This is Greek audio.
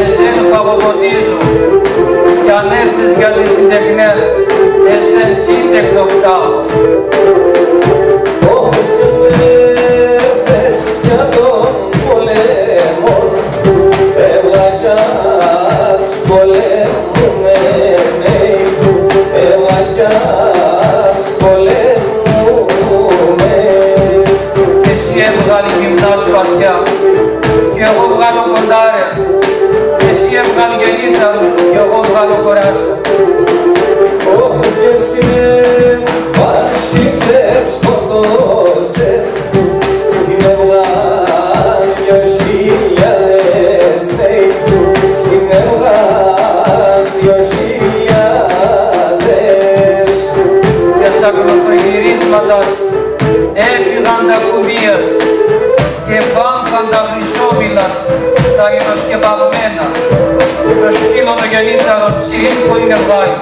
εσέν φαγοποτίζω, κι αν έρθεις για τη συντεχνέ, εσέν σύντεχνο φτάω. Όχι κι έρθες για τον πολέμον, ευλακιάς πολέμουνε, ευλακιάς πολέμουνε. Εσύ έβγαλε γυμνά σπαθιά, κι εγώ βγάλω κοντάρια. Εσύ έβγαλε γενίτσαρους, κι εγώ βγάλω κοράσια. Όχι κι εσύ βαρσίτσες σκοτώσε, συνευλάν 2.000 νέοι, συνευλάν 2.000. Και στα κροθογυρίσματα έφυγαν τα κουμία και βάμφαν τα χρυσόμυλα, τα εινοσκεπαγμένα. Το σκύλο το γεννήθαρο σύμφωνο είναι βγάλει.